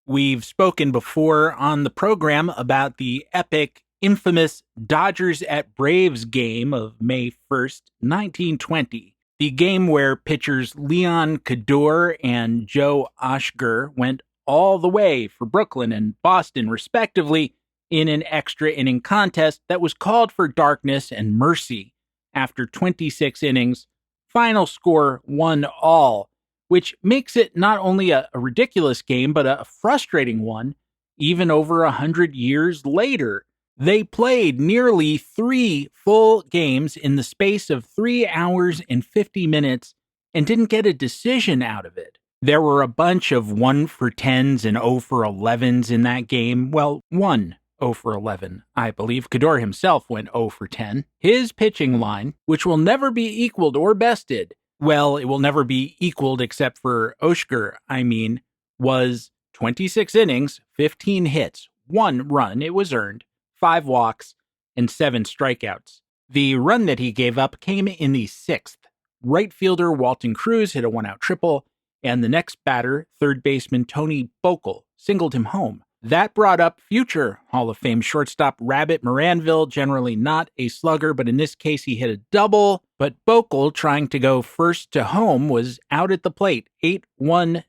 We've spoken before on the program about the epic, infamous Dodgers at Braves game of May 1st, 1920. The game where pitchers Leon Cador and Joe Oshger went all the way for Brooklyn and Boston, respectively, in an extra inning contest that was called for darkness and mercy. After 26 innings, final score 1-all, which makes it not only a ridiculous game, but a frustrating one, even over 100 years later. They played nearly 3 full games in the space of 3 hours and 50 minutes and didn't get a decision out of it. There were a bunch of 1-for-10s and 0-for-11s in that game. Well, 1 0-for-11. I believe Cador himself went 0-for-10. His pitching line, which will never be equaled or bested, well, it will never be equaled except for Oshger, was 26 innings, 15 hits, 1 run, it was earned, 5 walks, and 7 strikeouts. The run that he gave up came in the 6th. Right fielder Walton Cruz hit a 1-out triple, and the next batter, third baseman Tony Bokel, singled him home. That brought up future Hall of Fame shortstop Rabbit Moranville, generally not a slugger, but in this case he hit a double. But Bokel, trying to go first to home, was out at the plate, 8-1-2.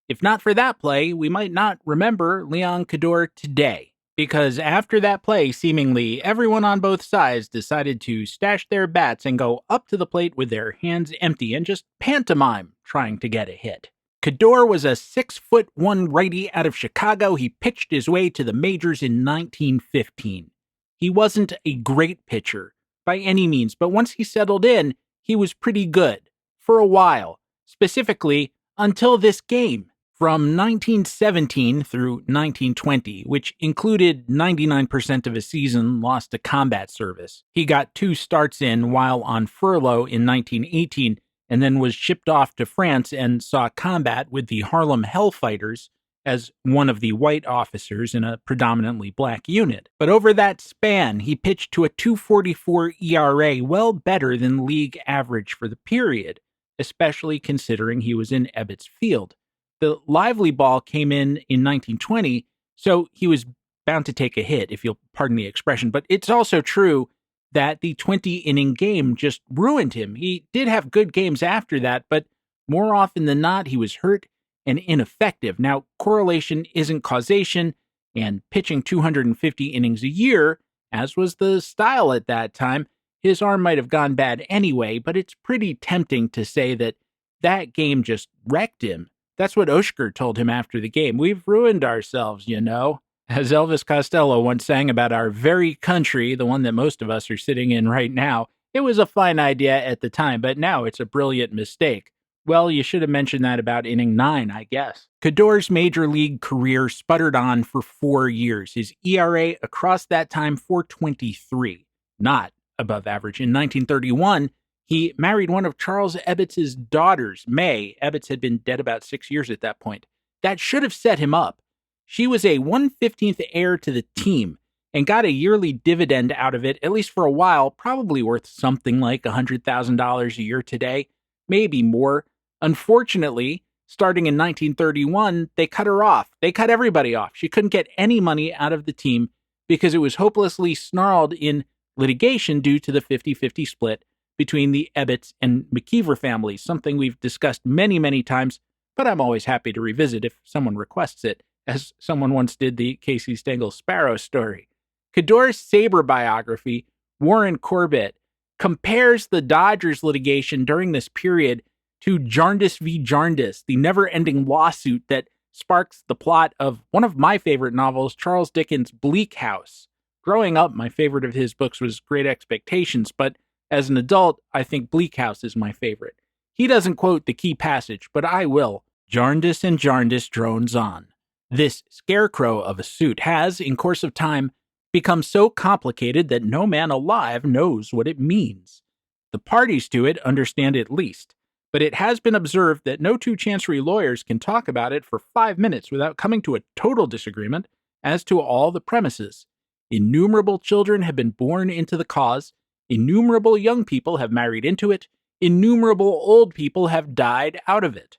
If not for that play, we might not remember Leon Cador today. Because after that play, seemingly everyone on both sides decided to stash their bats and go up to the plate with their hands empty and just pantomime trying to get a hit. Cador was a 6'1" righty out of Chicago. He pitched his way to the majors in 1915. He wasn't a great pitcher by any means, but once he settled in, he was pretty good for a while, specifically until this game. From 1917 through 1920, which included 99% of his season lost to combat service. He got 2 starts in while on furlough in 1918, and then was shipped off to France and saw combat with the Harlem Hellfighters as one of the white officers in a predominantly black unit. But over that span, he pitched to a 2.44 ERA, well better than league average for the period, especially considering he was in Ebbets Field. The lively ball came in 1920, so he was bound to take a hit, if you'll pardon the expression. But it's also true that the 20-inning game just ruined him. He did have good games after that, but more often than not, he was hurt and ineffective. Now, correlation isn't causation, and pitching 250 innings a year, as was the style at that time, his arm might have gone bad anyway, but it's pretty tempting to say that that game just wrecked him. That's what Oshger told him after the game. "We've ruined ourselves, you know." As Elvis Costello once sang about our very country, the one that most of us are sitting in right now, it was a fine idea at the time, but now it's a brilliant mistake. Well, you should have mentioned that about inning 9, I guess. Cador's major league career sputtered on for 4 years. His ERA across that time, 4.23, not above average. In 1931, he married one of Charles Ebbets' daughters, May. Ebbets had been dead about 6 years at that point. That should have set him up. She was a 1/15th heir to the team and got a yearly dividend out of it, at least for a while, probably worth something like $100,000 a year today, maybe more. Unfortunately, starting in 1931, they cut her off. They cut everybody off. She couldn't get any money out of the team because it was hopelessly snarled in litigation due to the 50-50 split between the Ebbets and McKeever families, something we've discussed many, many times, but I'm always happy to revisit if someone requests it, as someone once did the Casey Stengel Sparrow story. Cador's Sabre biography, Warren Corbett, compares the Dodgers litigation during this period to Jarndyce v. Jarndyce, the never-ending lawsuit that sparks the plot of one of my favorite novels, Charles Dickens' Bleak House. Growing up, my favorite of his books was Great Expectations, but as an adult, I think Bleak House is my favorite. He doesn't quote the key passage, but I will. Jarndyce and Jarndyce drones on. This scarecrow of a suit has, in course of time, become so complicated that no man alive knows what it means. The parties to it understand it least, but it has been observed that no 2 chancery lawyers can talk about it for 5 minutes without coming to a total disagreement as to all the premises. Innumerable children have been born into the cause, innumerable young people have married into it, innumerable old people have died out of it.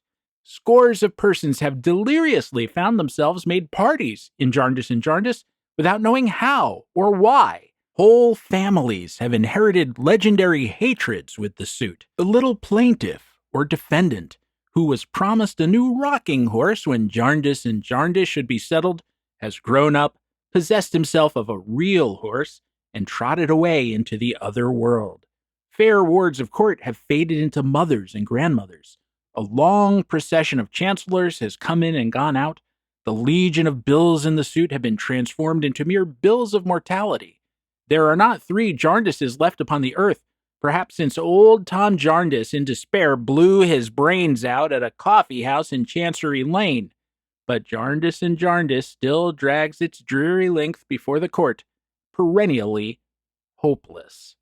Scores of persons have deliriously found themselves made parties in Jarndyce and Jarndyce without knowing how or why. Whole families have inherited legendary hatreds with the suit. The little plaintiff or defendant who was promised a new rocking horse when Jarndyce and Jarndyce should be settled has grown up, possessed himself of a real horse, and trotted away into the other world. Fair wards of court have faded into mothers and grandmothers. A long procession of chancellors has come in and gone out. The legion of bills in the suit have been transformed into mere bills of mortality. There are not 3 Jarndyces left upon the earth, perhaps since old Tom Jarndyce in despair blew his brains out at a coffee house in Chancery Lane. But Jarndyce and Jarndyce still drags its dreary length before the court, perennially hopeless.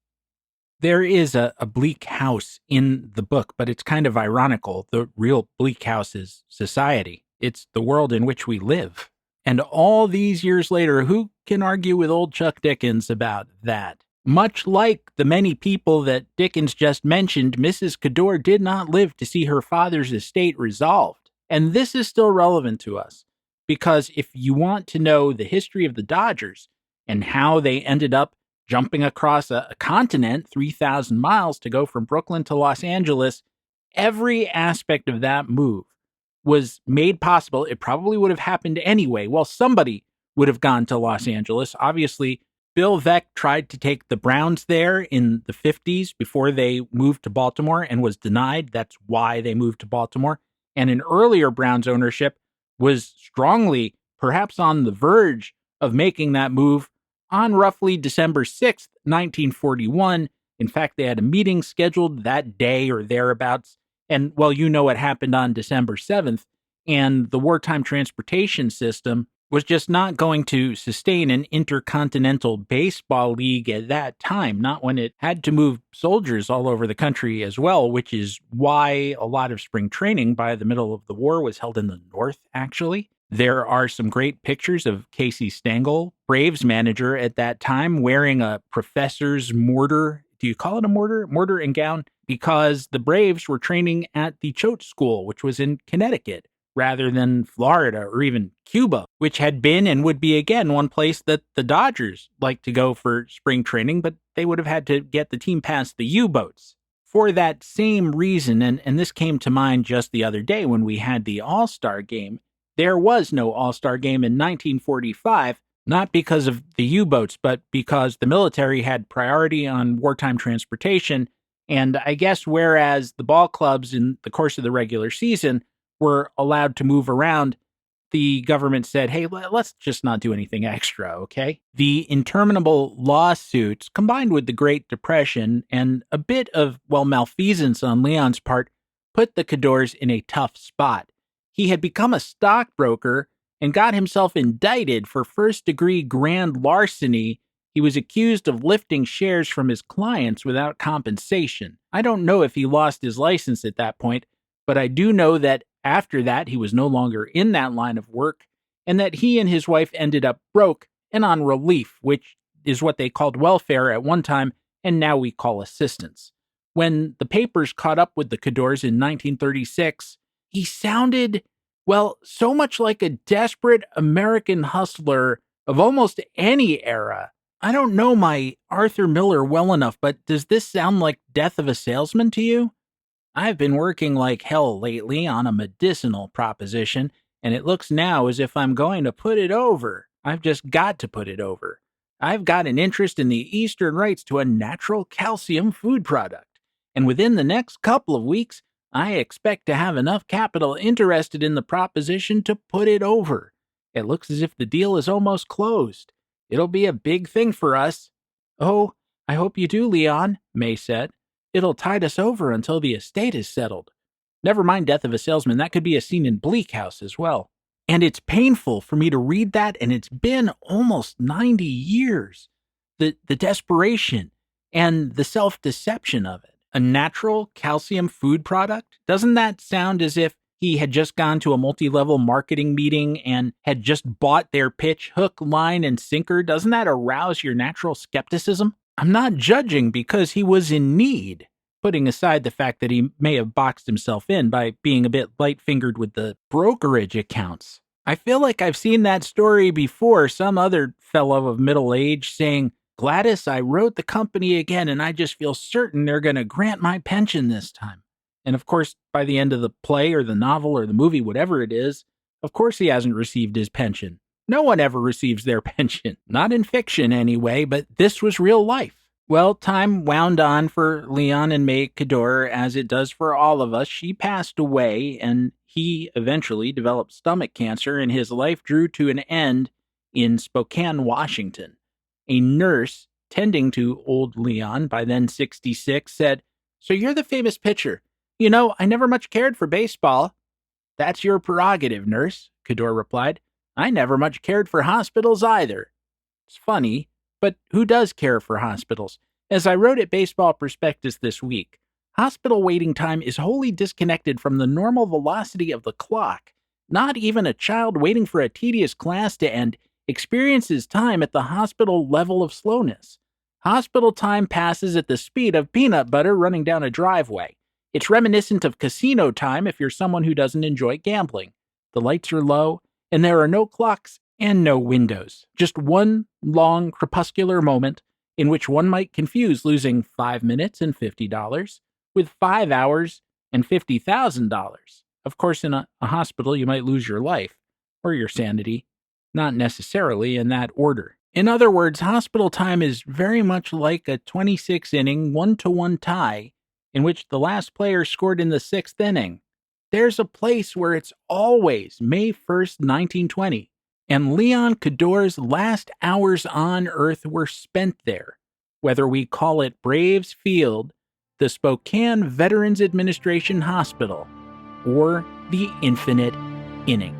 There is a Bleak House in the book, but it's kind of ironical. The real Bleak House is society. It's the world in which we live. And all these years later, who can argue with old Chuck Dickens about that? Much like the many people that Dickens just mentioned, Mrs. Cador did not live to see her father's estate resolved. And this is still relevant to us, because if you want to know the history of the Dodgers and how they ended up jumping across a continent 3,000 miles to go from Brooklyn to Los Angeles, every aspect of that move was made possible. It probably would have happened anyway. Well, somebody would have gone to Los Angeles. Obviously, Bill Veeck tried to take the Browns there in the 50s before they moved to Baltimore and was denied. That's why they moved to Baltimore. And an earlier Browns ownership was strongly, perhaps on the verge of making that move on roughly December 6th, 1941. In fact, they had a meeting scheduled that day or thereabouts. And, well, you know what happened on December 7th. And the wartime transportation system was just not going to sustain an intercontinental baseball league at that time, not when it had to move soldiers all over the country as well, which is why a lot of spring training by the middle of the war was held in the North, actually. There are some great pictures of Casey Stengel, Braves manager at that time, wearing a professor's mortar. Do you call it a mortar? Mortar and gown? Because the Braves were training at the Choate School, which was in Connecticut, rather than Florida or even Cuba, which had been and would be again one place that the Dodgers like to go for spring training, but they would have had to get the team past the U-boats. For that same reason, and this came to mind just the other day when we had the All-Star game, there was no All-Star game in 1945, not because of the U-boats, but because the military had priority on wartime transportation. And I guess whereas the ball clubs in the course of the regular season were allowed to move around, the government said, hey, let's just not do anything extra, okay? The interminable lawsuits, combined with the Great Depression and a bit of, malfeasance on Leon's part, put the Cadors in a tough spot. He had become a stockbroker and got himself indicted for first-degree grand larceny. He was accused of lifting shares from his clients without compensation. I don't know if he lost his license at that point, but I do know that after that, he was no longer in that line of work, and that he and his wife ended up broke and on relief, which is what they called welfare at one time, and now we call assistance. When the papers caught up with the Cadors in 1936, he sounded, so much like a desperate American hustler of almost any era. I don't know my Arthur Miller well enough, but does this sound like Death of a Salesman to you? I've been working like hell lately on a medicinal proposition, and it looks now as if I'm going to put it over. I've just got to put it over. I've got an interest in the Eastern rights to a natural calcium food product, and within the next couple of weeks, I expect to have enough capital interested in the proposition to put it over. It looks as if the deal is almost closed. It'll be a big thing for us. Oh, I hope you do, Leon, May said. It'll tide us over until the estate is settled. Never mind Death of a Salesman, that could be a scene in Bleak House as well. And it's painful for me to read that, and it's been almost 90 years. The desperation and the self-deception of it. A natural calcium food product? Doesn't that sound as if he had just gone to a multi-level marketing meeting and had just bought their pitch hook, line, and sinker? Doesn't that arouse your natural skepticism? I'm not judging because he was in need. putting aside the fact that he may have boxed himself in by being a bit light-fingered with the brokerage accounts. I feel like I've seen that story before, some other fellow of middle age saying, "Gladys, I wrote the company again, and I just feel certain they're going to grant my pension this time." And of course, by the end of the play or the novel or the movie, whatever it is, of course he hasn't received his pension. No one ever receives their pension. Not in fiction anyway, but this was real life. Well, time wound on for Leon and May Cador, as it does for all of us. She passed away, and he eventually developed stomach cancer, and his life drew to an end in Spokane, Washington. A nurse tending to old Leon, by then 66, said, "So you're the famous pitcher. You know, I never much cared for baseball." "That's your prerogative, nurse," Cador replied. "I never much cared for hospitals either." It's funny, but who does care for hospitals? As I wrote at Baseball Prospectus this week, hospital waiting time is wholly disconnected from the normal velocity of the clock. Not even a child waiting for a tedious class to end experiences time at the hospital level of slowness. Hospital time passes at the speed of peanut butter running down a driveway. It's reminiscent of casino time if you're someone who doesn't enjoy gambling. The lights are low, and there are no clocks and no windows. Just one long crepuscular moment in which one might confuse losing 5 minutes and $50 with 5 hours and $50,000. Of course, in a hospital, you might lose your life or your sanity, not necessarily in that order. In other words, hospital time is very much like a 26-inning 1-1 tie in which the last player scored in the 6th inning. There's a place where it's always May 1st, 1920, and Leon Cador's last hours on Earth were spent there, whether we call it Braves Field, the Spokane Veterans Administration Hospital, or the Infinite Inning.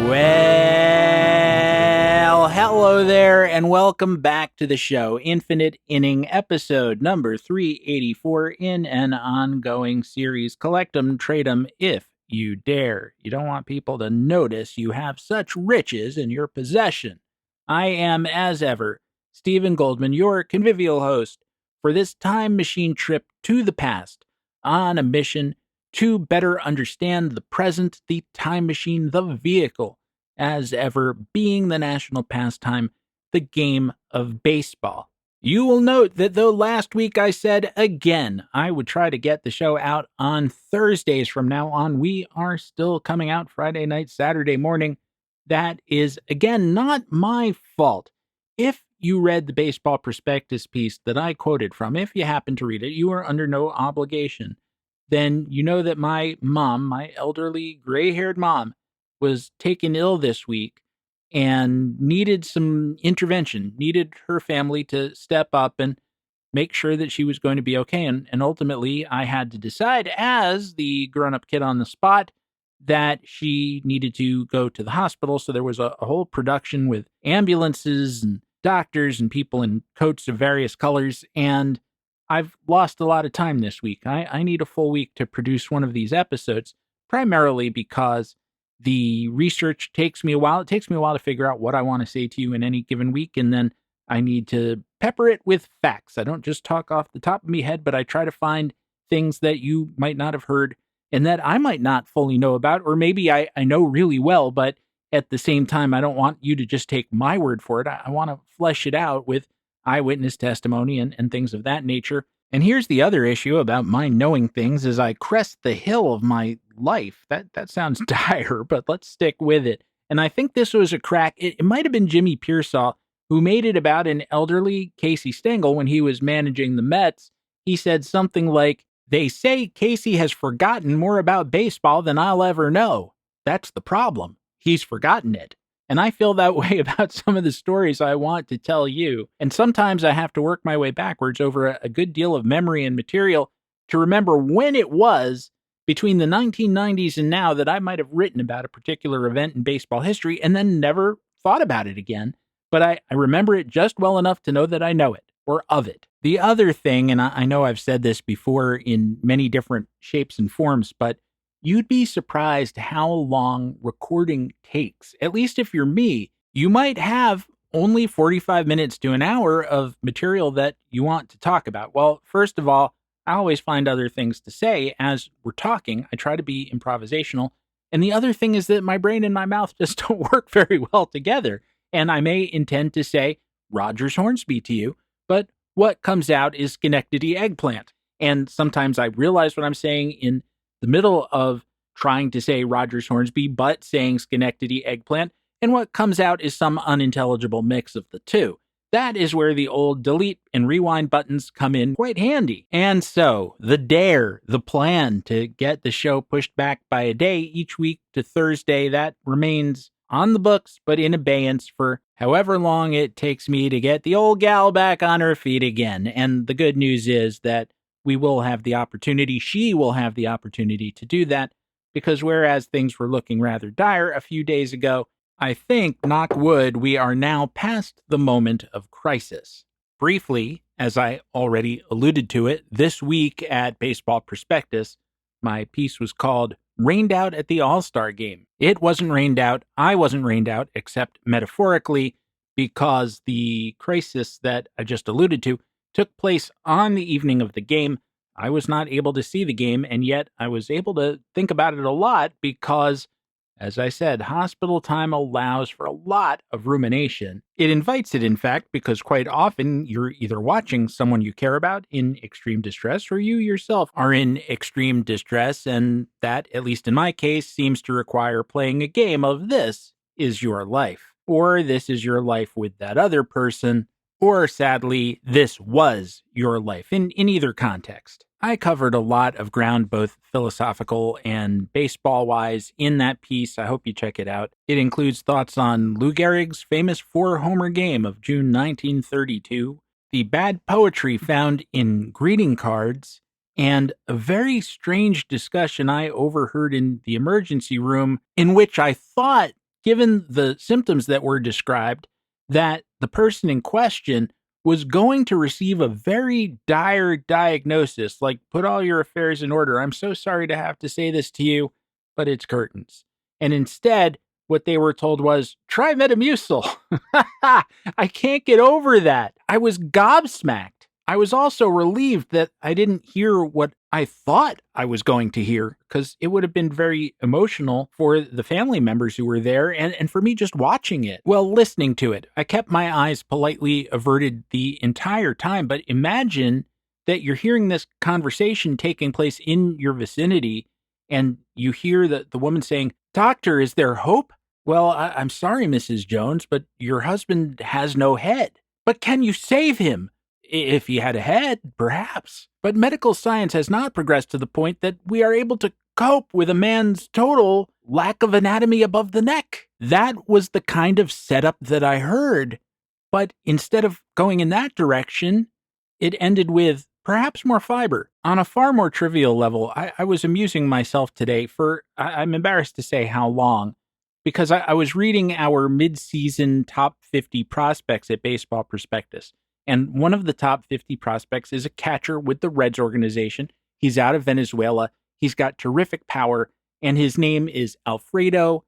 Well, hello there, and welcome back to the show, Infinite Inning, episode number 384 in an ongoing series. Collect 'em, trade 'em if you dare. You don't want people to notice you have such riches in your possession. I am, as ever, Stephen Goldman, your convivial host for this time machine trip to the past on a mission to better understand the present, the time machine, the vehicle, as ever, being the national pastime, the game of baseball. You will note that though last week I said again I would try to get the show out on Thursdays from now on, we are still coming out Friday night, Saturday morning. That is, again, not my fault. If you read the Baseball Prospectus piece that I quoted from, if you happen to read it, you are under no obligation. Then you know that my mom, my elderly gray-haired mom, was taken ill this week and needed some intervention, needed her family to step up and make sure that she was going to be okay. And ultimately, I had to decide as the grown-up kid on the spot that she needed to go to the hospital. So there was a whole production with ambulances and doctors and people in coats of various colors. And I've lost a lot of time this week. I need a full week to produce one of these episodes, primarily because the research takes me a while. It takes me a while to figure out what I want to say to you in any given week, and then I need to pepper it with facts. I don't just talk off the top of my head, but I try to find things that you might not have heard and that I might not fully know about, or maybe I know really well, but at the same time, I don't want you to just take my word for it. I want to flesh it out with eyewitness testimony and things of that nature. And here's the other issue about my knowing things as I crest the hill of my life. That sounds dire, but let's stick with it. And I think this was a crack. It might have been Jimmy Pearsall who made it about an elderly Casey Stengel when he was managing the Mets. He said something like, "They say Casey has forgotten more about baseball than I'll ever know. That's the problem. He's forgotten it." And I feel that way about some of the stories I want to tell you. And sometimes I have to work my way backwards over a good deal of memory and material to remember when it was between the 1990s and now that I might have written about a particular event in baseball history and then never thought about it again. But I remember it just well enough to know that I know it, or of it. The other thing, and I know I've said this before in many different shapes and forms, but you'd be surprised how long recording takes. At least if you're me, you might have only 45 minutes to an hour of material that you want to talk about. Well, first of all, I always find other things to say as we're talking. I try to be improvisational. And the other thing is that my brain and my mouth just don't work very well together. And I may intend to say Rogers Hornsby to you, but what comes out is Schenectady eggplant. And sometimes I realize what I'm saying in the middle of trying to say Rogers Hornsby, but saying Schenectady eggplant. And what comes out is some unintelligible mix of the two. That is where the old delete and rewind buttons come in quite handy. And so, the plan to get the show pushed back by a day each week to Thursday, that remains on the books, but in abeyance for however long it takes me to get the old gal back on her feet again. And the good news is that she will have the opportunity to do that, because whereas things were looking rather dire a few days ago, I think, knock wood, we are now past the moment of crisis. Briefly, as I already alluded to it, this week at Baseball Prospectus, my piece was called Rained Out at the All-Star Game. It wasn't rained out. I wasn't rained out, except metaphorically, because the crisis that I just alluded to took place on the evening of the game. I was not able to see the game, and yet I was able to think about it a lot because, as I said, hospital time allows for a lot of rumination. It invites it, in fact, because quite often you're either watching someone you care about in extreme distress or you yourself are in extreme distress, and that, at least in my case, seems to require playing a game of This Is Your Life, or This Is Your Life with that other person, or sadly, This Was Your Life, in either context. I covered a lot of ground, both philosophical and baseball-wise, in that piece. I hope you check it out. It includes thoughts on Lou Gehrig's famous four-homer game of June 1932, the bad poetry found in greeting cards, and a very strange discussion I overheard in the emergency room in which I thought, given the symptoms that were described, that the person in question was going to receive a very dire diagnosis, like, put all your affairs in order. I'm so sorry to have to say this to you, but it's curtains. And instead, what they were told was, try Metamucil. I can't get over that. I was gobsmacked. I was also relieved that I didn't hear what I thought I was going to hear, because it would have been very emotional for the family members who were there and for me just watching it. Well, listening to it, I kept my eyes politely averted the entire time, but imagine that you're hearing this conversation taking place in your vicinity and you hear the woman saying, "Doctor, is there hope?" "Well, I'm sorry, Mrs. Jones, but your husband has no head." "But can you save him?" "If he had a head, perhaps. But medical science has not progressed to the point that we are able to cope with a man's total lack of anatomy above the neck." That was the kind of setup that I heard. But instead of going in that direction, it ended with perhaps more fiber. On a far more trivial level, I was amusing myself today for, I'm embarrassed to say how long, because I was reading our mid-season top 50 prospects at Baseball Prospectus. And one of the top 50 prospects is a catcher with the Reds organization. He's out of Venezuela. He's got terrific power. And his name is Alfredo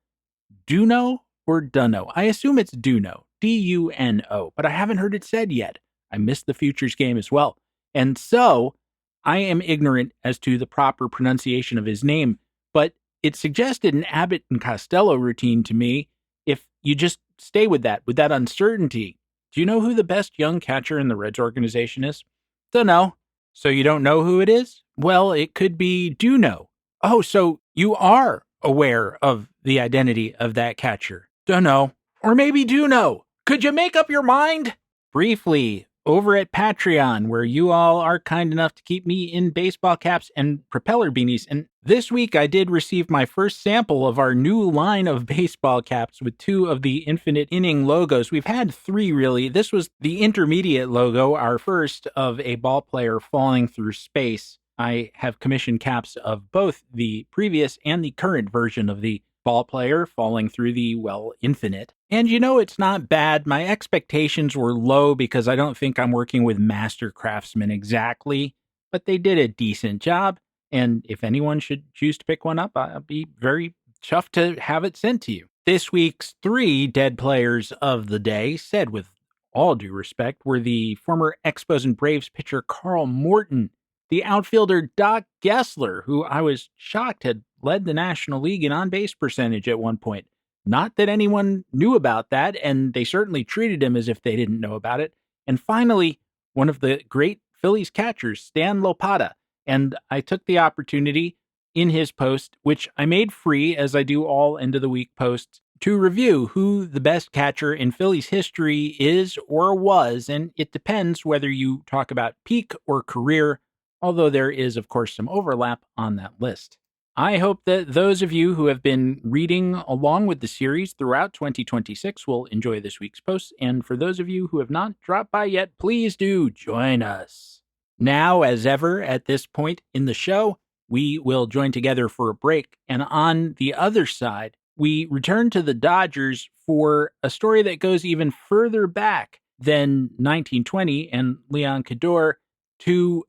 Duno or Duno. I assume it's Duno. D-U-N-O. But I haven't heard it said yet. I missed the Futures game as well. And so I am ignorant as to the proper pronunciation of his name. But it suggested an Abbott and Costello routine to me if you just stay with that uncertainty. Do you know who the best young catcher in the Reds organization is? Dunno. So you don't know who it is? Well, it could be Duno. Oh, so you are aware of the identity of that catcher? Dunno. Or maybe Duno. Could you make up your mind? Briefly, over at Patreon, where you all are kind enough to keep me in baseball caps and propeller beanies. And this week I did receive my first sample of our new line of baseball caps with 2 of the Infinite Inning logos. We've had 3, really. This was the intermediate logo, our first of a ball player falling through space. I have commissioned caps of both the previous and the current version of the ball player falling through the, infinite. And it's not bad. My expectations were low because I don't think I'm working with master craftsmen exactly, but they did a decent job. And if anyone should choose to pick one up, I'll be very chuffed to have it sent to you. This week's 3 dead players of the day, said with all due respect, were the former Expos and Braves pitcher Carl Morton, the outfielder Doc Gessler, who I was shocked had led the National League in on-base percentage at one point. Not that anyone knew about that, and they certainly treated him as if they didn't know about it. And finally, one of the great Phillies catchers, Stan Lopata. And I took the opportunity in his post, which I made free as I do all end-of-the-week posts, to review who the best catcher in Phillies history is or was, and it depends whether you talk about peak or career, although there is, of course, some overlap on that list. I hope that those of you who have been reading along with the series throughout 2026 will enjoy this week's posts, and for those of you who have not dropped by yet, please do join us. Now, as ever, at this point in the show, we will join together for a break, and on the other side, we return to the Dodgers for a story that goes even further back than 1920 and Leon Cador to,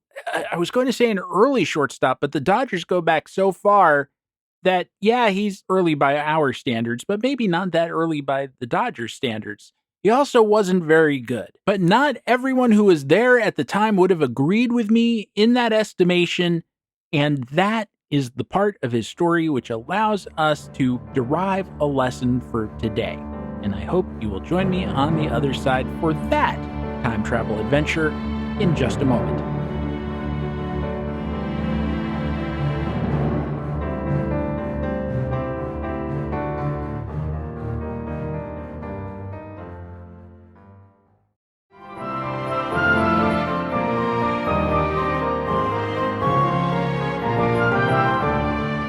I was going to say an early shortstop, but the Dodgers go back so far that, yeah, he's early by our standards, but maybe not that early by the Dodgers standards. He also wasn't very good, but not everyone who was there at the time would have agreed with me in that estimation, and that is the part of his story which allows us to derive a lesson for today. And I hope you will join me on the other side for that time travel adventure in just a moment.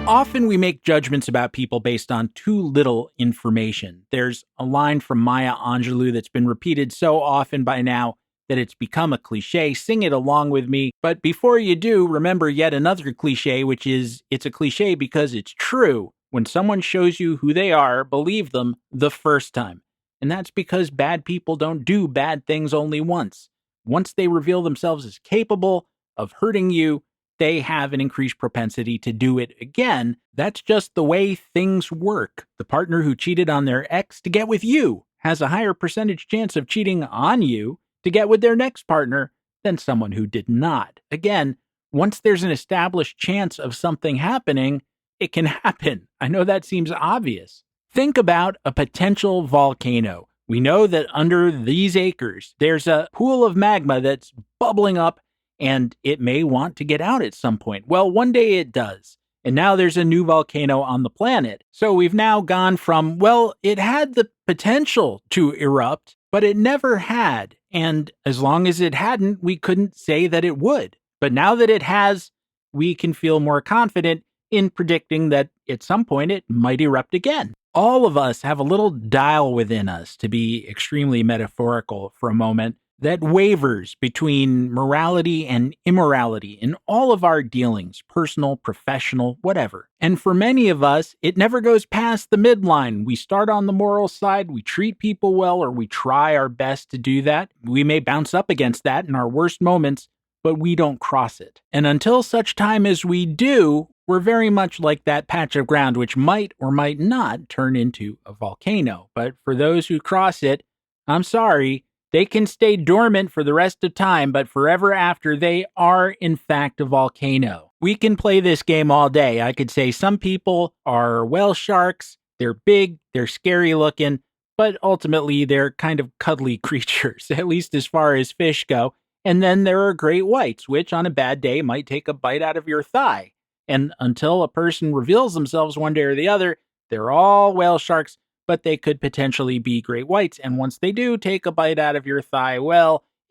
Often we make judgments about people based on too little information. There's a line from Maya Angelou that's been repeated so often by now that it's become a cliche. Sing it along with me. But before you do, remember yet another cliche, which is it's a cliche because it's true. When someone shows you who they are, believe them the first time. And that's because bad people don't do bad things only once. Once they reveal themselves as capable of hurting you, they have an increased propensity to do it again. That's just the way things work. The partner who cheated on their ex to get with you has a higher percentage chance of cheating on you to get with their next partner than someone who did not. Again, once there's an established chance of something happening, it can happen. I know that seems obvious. Think about a potential volcano. We know that under these acres, there's a pool of magma that's bubbling up, and it may want to get out at some point. Well, one day it does. And now there's a new volcano on the planet. So we've now gone from, it had the potential to erupt, but it never had. And as long as it hadn't, we couldn't say that it would. But now that it has, we can feel more confident in predicting that at some point it might erupt again. All of us have a little dial within us, to be extremely metaphorical for a moment, that wavers between morality and immorality in all of our dealings, personal, professional, whatever. And for many of us, it never goes past the midline. We start on the moral side, we treat people well, or we try our best to do that. We may bounce up against that in our worst moments, but we don't cross it. And until such time as we do, we're very much like that patch of ground which might or might not turn into a volcano. But for those who cross it, I'm sorry, they can stay dormant for the rest of time, but forever after, they are, in fact, a volcano. We can play this game all day. I could say some people are whale sharks, they're big, they're scary looking, but ultimately they're kind of cuddly creatures, at least as far as fish go. And then there are great whites, which on a bad day might take a bite out of your thigh. And until a person reveals themselves one day or the other, they're all whale sharks, but they could potentially be great whites. And once they do take a bite out of your thigh,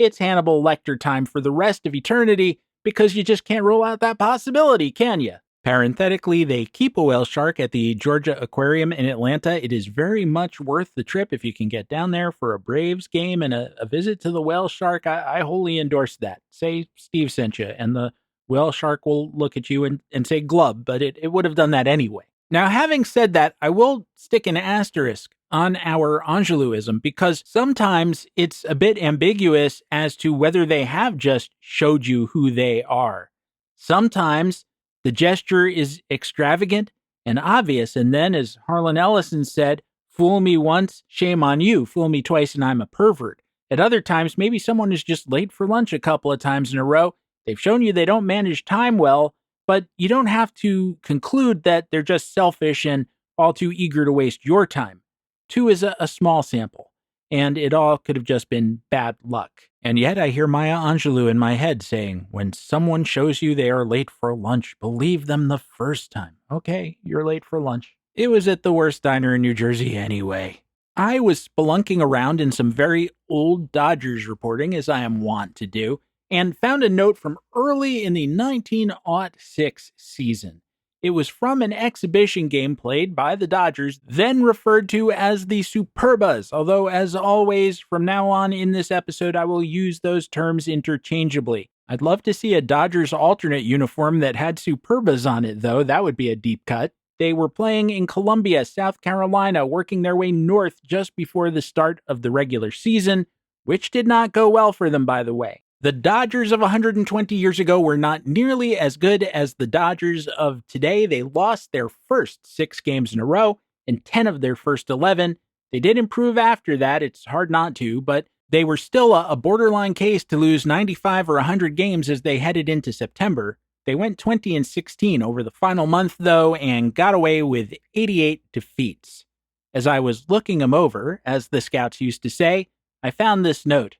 it's Hannibal Lecter time for the rest of eternity, because you just can't rule out that possibility, can you? Parenthetically, they keep a whale shark at the Georgia Aquarium in Atlanta. It is very much worth the trip if you can get down there for a Braves game and a visit to the whale shark. I wholly endorse that. Say Steve sent you, and the whale shark will look at you and say glub, but it would have done that anyway. Now, having said that, I will stick an asterisk on our Angelouism, because sometimes it's a bit ambiguous as to whether they have just showed you who they are. Sometimes the gesture is extravagant and obvious, and then, as Harlan Ellison said, fool me once, shame on you. Fool me twice, and I'm a pervert. At other times, maybe someone is just late for lunch a couple of times in a row. They've shown you they don't manage time well, but you don't have to conclude that they're just selfish and all too eager to waste your time. 2 is a small sample, and it all could have just been bad luck. And yet I hear Maya Angelou in my head saying, when someone shows you they are late for lunch, believe them the first time. Okay, you're late for lunch. It was at the worst diner in New Jersey anyway. I was spelunking around in some very old Dodgers reporting, as I am wont to do, and found a note from early in the 1906 season. It was from an exhibition game played by the Dodgers, then referred to as the Superbas, although, as always, from now on in this episode, I will use those terms interchangeably. I'd love to see a Dodgers alternate uniform that had Superbas on it, though. That would be a deep cut. They were playing in Columbia, South Carolina, working their way north just before the start of the regular season, which did not go well for them, by the way. The Dodgers of 120 years ago were not nearly as good as the Dodgers of today. They lost their first 6 games in a row and 10 of their first 11. They did improve after that. It's hard not to, but they were still a borderline case to lose 95 or 100 games as they headed into September. They went 20-16 over the final month, though, and got away with 88 defeats. As I was looking them over, as the scouts used to say, I found this note.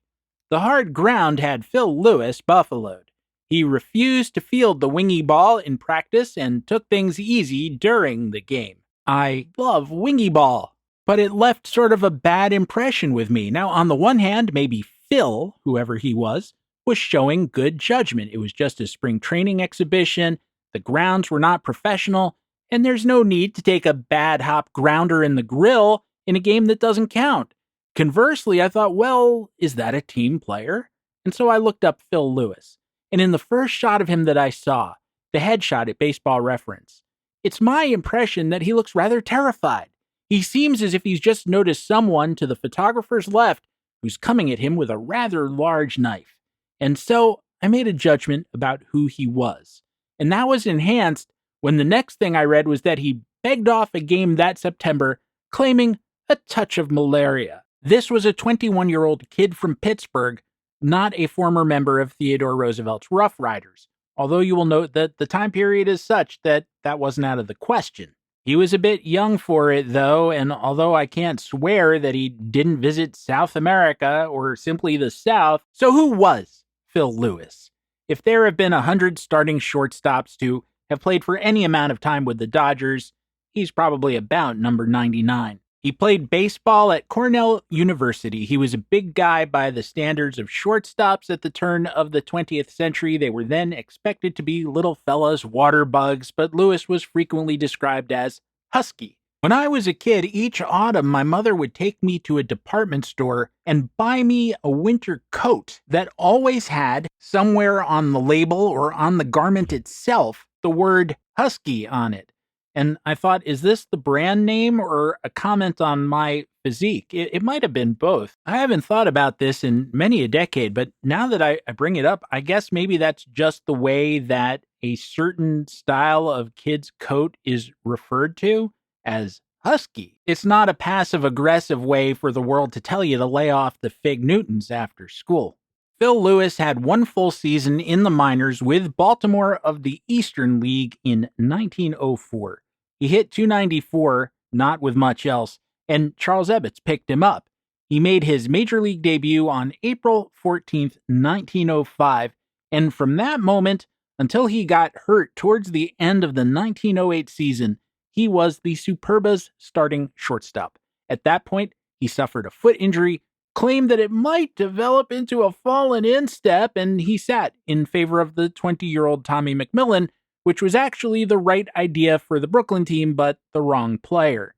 The hard ground had Phil Lewis buffaloed. He refused to field the wingy ball in practice and took things easy during the game. I love wingy ball, but it left sort of a bad impression with me. Now, on the one hand, maybe Phil, whoever he was showing good judgment. It was just a spring training exhibition. The grounds were not professional, and there's no need to take a bad hop grounder in the grill in a game that doesn't count. Conversely, I thought, well, is that a team player? And so I looked up Phil Lewis. And in the first shot of him that I saw, the headshot at Baseball Reference, it's my impression that he looks rather terrified. He seems as if he's just noticed someone to the photographer's left who's coming at him with a rather large knife. And so I made a judgment about who he was. And that was enhanced when the next thing I read was that he begged off a game that September, claiming a touch of malaria. This was a 21-year-old kid from Pittsburgh, not a former member of Theodore Roosevelt's Rough Riders, although you will note that the time period is such that that wasn't out of the question. He was a bit young for it, though, and although I can't swear that he didn't visit South America or simply the South, so who was Phil Lewis? If there have been 100 starting shortstops to have played for any amount of time with the Dodgers, he's probably about number 99. He played baseball at Cornell University. He was a big guy by the standards of shortstops at the turn of the 20th century. They were then expected to be little fellas, water bugs, but Lewis was frequently described as husky. When I was a kid, each autumn my mother would take me to a department store and buy me a winter coat that always had, somewhere on the label or on the garment itself, the word husky on it. And I thought, is this the brand name or a comment on my physique? It might have been both. I haven't thought about this in many a decade, but now that I bring it up, I guess maybe that's just the way that a certain style of kid's coat is referred to as husky. It's not a passive-aggressive way for the world to tell you to lay off the Fig Newtons after school. Phil Lewis had one full season in the minors with Baltimore of the Eastern League in 1904. He hit .294, not with much else, and Charles Ebbets picked him up. He made his major league debut on April 14th, 1905, and from that moment until he got hurt towards the end of the 1908 season, he was the Superbas starting shortstop. At that point, he suffered a foot injury, claimed that it might develop into a fallen instep, and he sat in favor of the 20-year-old Tommy McMillan, which was actually the right idea for the Brooklyn team, but the wrong player.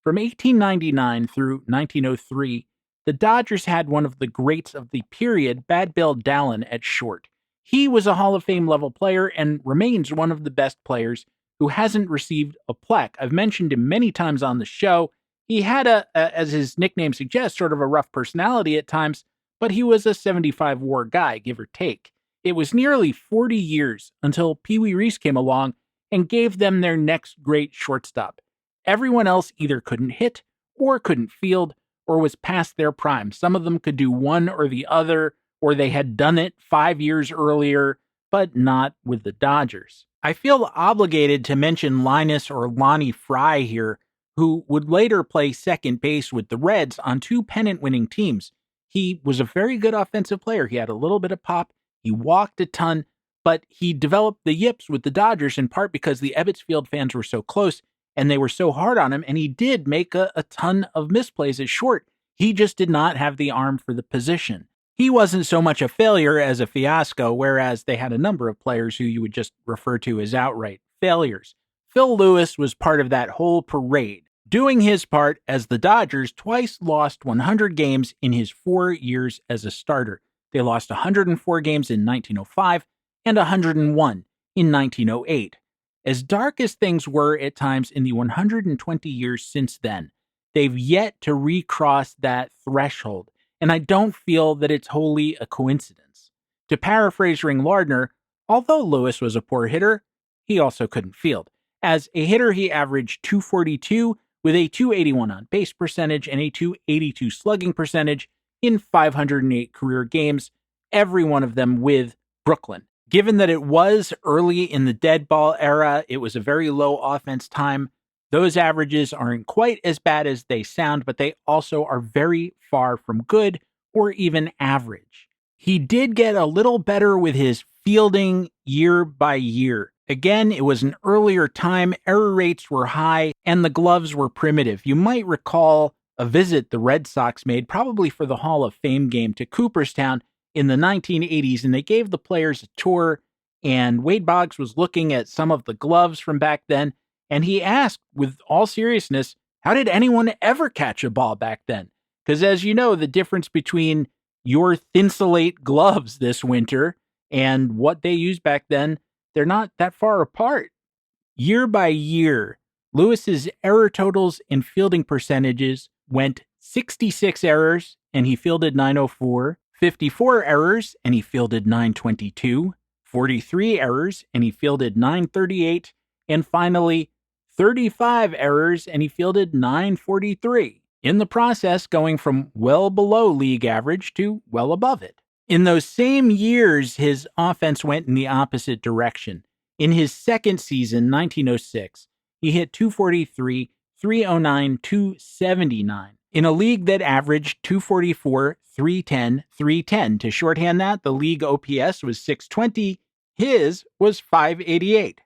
From 1899 through 1903, the Dodgers had one of the greats of the period, Bad Bill Dallin, at short. He was a Hall of Fame level player and remains one of the best players who hasn't received a plaque. I've mentioned him many times on the show. He had as his nickname suggests, sort of a rough personality at times, but he was a 75 WAR guy, give or take. It was nearly 40 years until Pee Wee Reese came along and gave them their next great shortstop. Everyone else either couldn't hit or couldn't field or was past their prime. Some of them could do one or the other, or they had done it 5 years earlier, but not with the Dodgers. I feel obligated to mention Linus or Lonnie Fry here, who would later play second base with the Reds on 2 pennant-winning teams. He was a very good offensive player. He had a little bit of pop. He walked a ton, but he developed the yips with the Dodgers in part because the Ebbets Field fans were so close and they were so hard on him, and he did make a ton of misplays at short. He just did not have the arm for the position. He wasn't so much a failure as a fiasco, whereas they had a number of players who you would just refer to as outright failures. Phil Lewis was part of that whole parade, doing his part as the Dodgers twice lost 100 games in his 4 years as a starter. They lost 104 games in 1905 and 101 in 1908. As dark as things were at times in the 120 years since then, they've yet to recross that threshold, and I don't feel that it's wholly a coincidence. To paraphrase Ring Lardner, although Lewis was a poor hitter, he also couldn't field. As a hitter, he averaged .242 with a .281 on base percentage and a .282 slugging percentage in 508 career games, every one of them with Brooklyn. Given that it was early in the Deadball era, it was a very low offense time, those averages aren't quite as bad as they sound, but they also are very far from good or even average. He did get a little better with his fielding year by year. Again, it was an earlier time, error rates were high, and the gloves were primitive. You might recall a visit the Red Sox made, probably for the Hall of Fame game, to Cooperstown in the 1980s, and they gave the players a tour, and Wade Boggs was looking at some of the gloves from back then, and he asked, with all seriousness, how did anyone ever catch a ball back then? Because as you know, the difference between your Thinsulate gloves this winter and what they used back then, they're not that far apart. Year by year, Lewis's error totals and fielding percentages went 66 errors, and he fielded .904, 54 errors, and he fielded .922, 43 errors, and he fielded .938, and finally, 35 errors, and he fielded .943. In the process, going from well below league average to well above it. In those same years, his offense went in the opposite direction. In his second season, 1906, he hit .243, .309, .279. In a league that averaged .244, .310, .310. To shorthand that, the league OPS was .620. His was .588.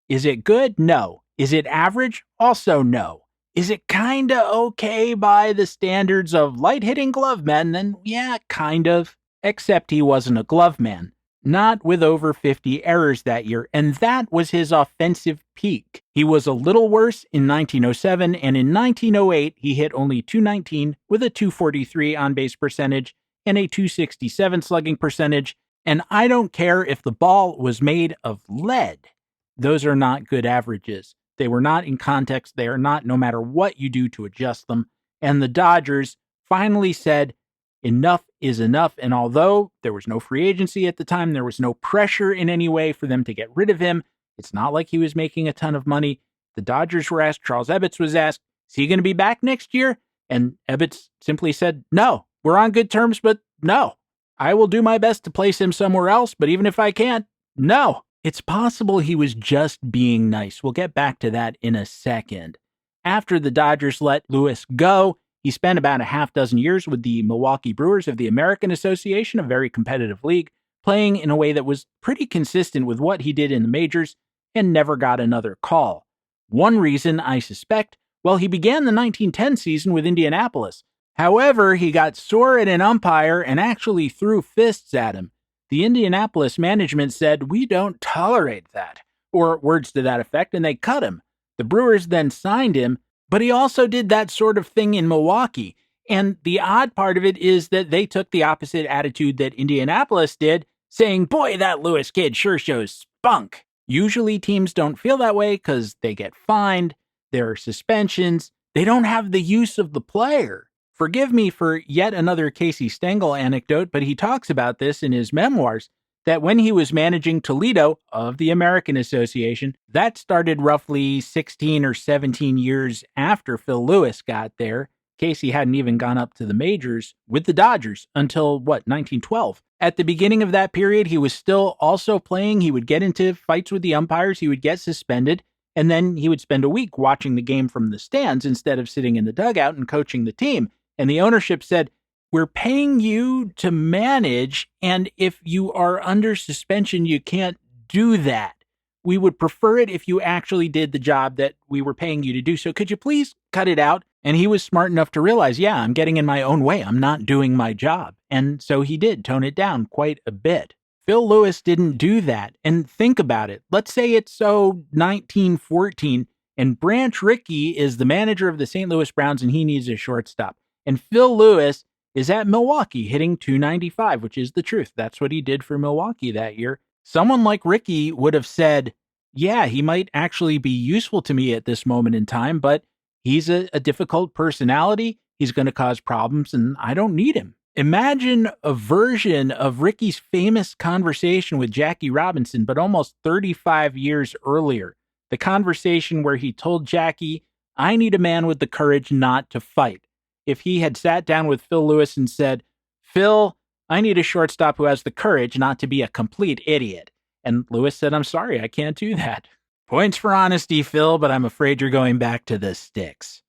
Is it good? No. Is it average? Also no. Is it kinda okay by the standards of light-hitting glove men? Then yeah, kind of. Except he wasn't a glove man. Not with over 50 errors that year, and that was his offensive peak. He was a little worse in 1907, and in 1908, he hit only .219 with a .243 on-base percentage and a .267 slugging percentage, and I don't care if the ball was made of lead. Those are not good averages. They were not in context. They are not, no matter what you do to adjust them. And the Dodgers finally said, enough is enough. And although there was no free agency at the time, there was no pressure in any way for them to get rid of him. It's not like he was making a ton of money. The Dodgers were asked, Charles Ebbets was asked, is he going to be back next year? And Ebbets simply said, no, we're on good terms, but no. I will do my best to place him somewhere else, but even if I can't, no. It's possible he was just being nice. We'll get back to that in a second. After the Dodgers let Lewis go, he spent about a half dozen years with the Milwaukee Brewers of the American Association, a very competitive league, playing in a way that was pretty consistent with what he did in the majors and never got another call. One reason, I suspect, well, he began the 1910 season with Indianapolis. However, he got sore at an umpire and actually threw fists at him. The Indianapolis management said, "We don't tolerate that," or words to that effect, and they cut him. The Brewers then signed him, but he also did that sort of thing in Milwaukee. And the odd part of it is that they took the opposite attitude that Indianapolis did, saying, "Boy, that Lewis kid sure shows spunk." Usually teams don't feel that way because they get fined, there are suspensions, they don't have the use of the player. Forgive me for yet another Casey Stengel anecdote, but he talks about this in his memoirs, that when he was managing Toledo of the American Association, that started roughly 16 or 17 years after Phil Lewis got there. Casey hadn't even gone up to the majors with the Dodgers until, 1912. At the beginning of that period, he was still also playing. He would get into fights with the umpires. He would get suspended. And then he would spend a week watching the game from the stands instead of sitting in the dugout and coaching the team. And the ownership said, "We're paying you to manage, and if you are under suspension, you can't do that. We would prefer it if you actually did the job that we were paying you to do. So could you please cut it out?" And he was smart enough to realize, yeah, I'm getting in my own way. I'm not doing my job. And so he did tone it down quite a bit. Phil Lewis didn't do that. And think about it. Let's say it's 1914, and Branch Rickey is the manager of the St. Louis Browns, and he needs a shortstop. And Phil Lewis is at Milwaukee hitting .295, which is the truth. That's what he did for Milwaukee that year. Someone like Rickey would have said, yeah, he might actually be useful to me at this moment in time, but he's a difficult personality. He's going to cause problems, and I don't need him. Imagine a version of Rickey's famous conversation with Jackie Robinson, but almost 35 years earlier. The conversation where he told Jackie, "I need a man with the courage not to fight." If he had sat down with Phil Lewis and said, "Phil, I need a shortstop who has the courage not to be a complete idiot." And Lewis said, "I'm sorry, I can't do that." Points for honesty, Phil, but I'm afraid you're going back to the sticks.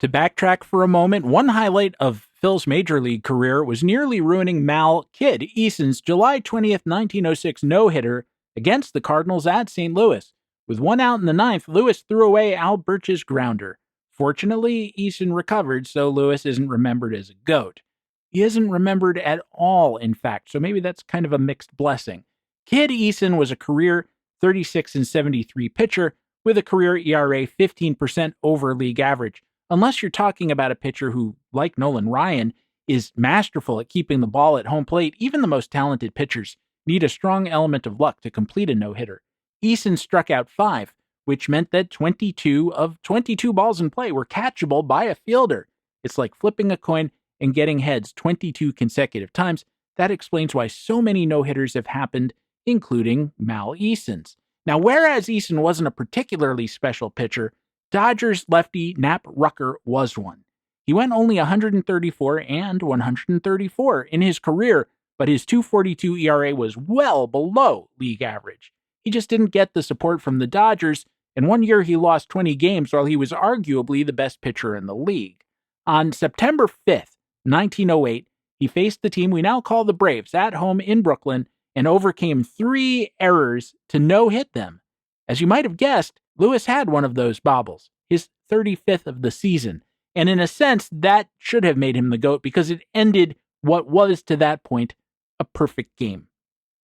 To backtrack for a moment, one highlight of Phil's major league career was nearly ruining Mal Kid Eason's July 20th, 1906 no-hitter against the Cardinals at St. Louis. With one out in the ninth, Lewis threw away Al Birch's grounder. Fortunately, Eason recovered, so Lewis isn't remembered as a GOAT. He isn't remembered at all, in fact, so maybe that's kind of a mixed blessing. Kid Eason was a career 36-73 pitcher with a career ERA 15% over league average. Unless you're talking about a pitcher who, like Nolan Ryan, is masterful at keeping the ball at home plate, even the most talented pitchers need a strong element of luck to complete a no-hitter. Eason struck out 5, which meant that 22 of 22 balls in play were catchable by a fielder. It's like flipping a coin and getting heads 22 consecutive times. That explains why so many no-hitters have happened, including Mal Eason's. Now, whereas Eason wasn't a particularly special pitcher, Dodgers lefty Knapp Rucker was one. He went only 134 and 134 in his career, but his .242 ERA was well below league average. He just didn't get the support from the Dodgers, and one year he lost 20 games while he was arguably the best pitcher in the league. On September 5th, 1908, he faced the team we now call the Braves at home in Brooklyn and overcame 3 errors to no-hit them. As you might have guessed, Lewis had one of those bobbles, his 35th of the season, and in a sense, that should have made him the GOAT because it ended what was, to that point, a perfect game.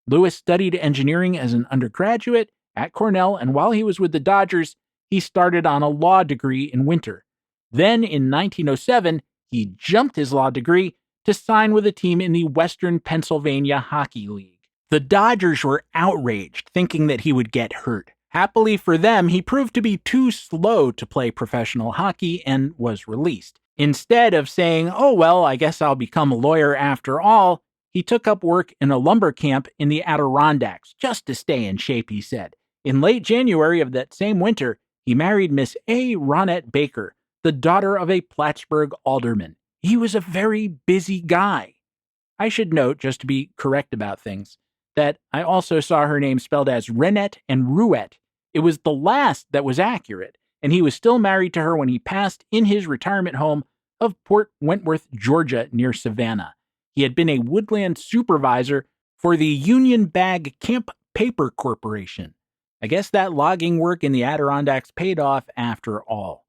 Lewis studied engineering as an undergraduate at Cornell, and while he was with the Dodgers, he started on a law degree in winter. Then, in 1907, he jumped his law degree to sign with a team in the Western Pennsylvania Hockey League. The Dodgers were outraged, thinking that he would get hurt. Happily for them, he proved to be too slow to play professional hockey and was released. Instead of saying, "Oh, well, I guess I'll become a lawyer after all," he took up work in a lumber camp in the Adirondacks, just to stay in shape, he said. In late January of that same winter, he married Miss A. Ronette Baker, the daughter of a Plattsburgh alderman. He was a very busy guy. I should note, just to be correct about things, that I also saw her name spelled as Renette and Ruette. It was the last that was accurate, and he was still married to her when he passed in his retirement home of Port Wentworth, Georgia, near Savannah. He had been a woodland supervisor for the Union Bag Camp Paper Corporation. I guess that logging work in the Adirondacks paid off after all.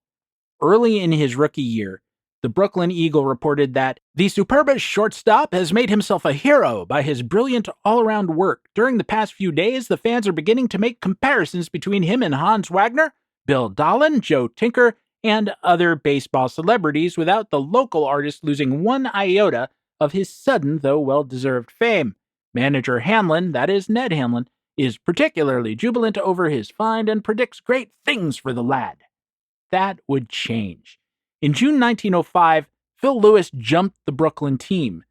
Early in his rookie year, The Brooklyn Eagle reported that the superb shortstop has made himself a hero by his brilliant all-around work. During the past few days, the fans are beginning to make comparisons between him and Honus Wagner, Bill Dolan, Joe Tinker, and other baseball celebrities without the local artist losing one iota of his sudden, though well-deserved fame. Manager Hanlon, that is Ned Hanlon, is particularly jubilant over his find and predicts great things for the lad. That would change. In June 1905, Phil Lewis jumped the Brooklyn team.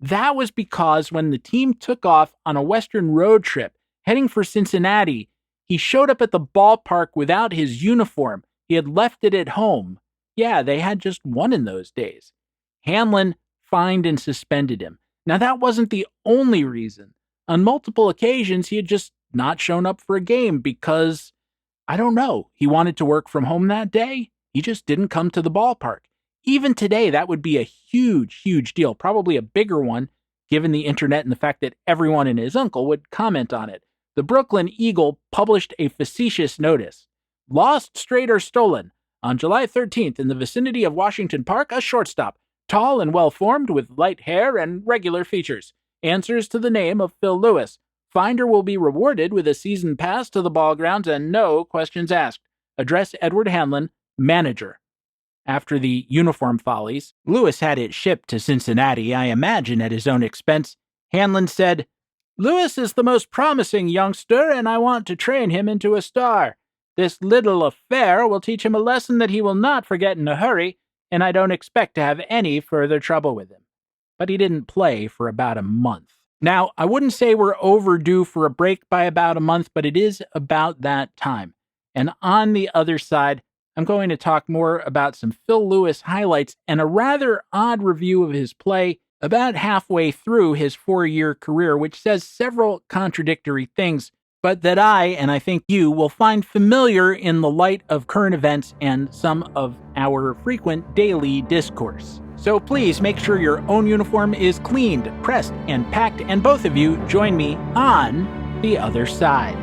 That was because when the team took off on a Western road trip, heading for Cincinnati, he showed up at the ballpark without his uniform. He had left it at home. Yeah, they had just one in those days. Hanlon fined and suspended him. Now, that wasn't the only reason. On multiple occasions, he had just not shown up for a game because, I don't know, he wanted to work from home that day. He just didn't come to the ballpark. Even today, that would be a huge, huge deal, probably a bigger one, given the internet and the fact that everyone and his uncle would comment on it. The Brooklyn Eagle published a facetious notice. Lost, strayed, or stolen. On July 13th, in the vicinity of Washington Park, a shortstop, tall and well-formed with light hair and regular features, answers to the name of Phil Lewis. Finder will be rewarded with a season pass to the ball grounds and no questions asked. Address Edward Hanlon, manager. After the uniform follies, Lewis had it shipped to Cincinnati, I imagine at his own expense. Hanlon said, "Lewis is the most promising youngster, and I want to train him into a star. This little affair will teach him a lesson that he will not forget in a hurry, and I don't expect to have any further trouble with him." But he didn't play for about a month. Now, I wouldn't say we're overdue for a break by about a month, but it is about that time. And on the other side, I'm going to talk more about some Phil Lewis highlights and a rather odd review of his play about halfway through his 4-year career, which says several contradictory things, but that and I think you, will find familiar in the light of current events and some of our frequent daily discourse. So please make sure your own uniform is cleaned, pressed, and packed, and both of you join me on the other side.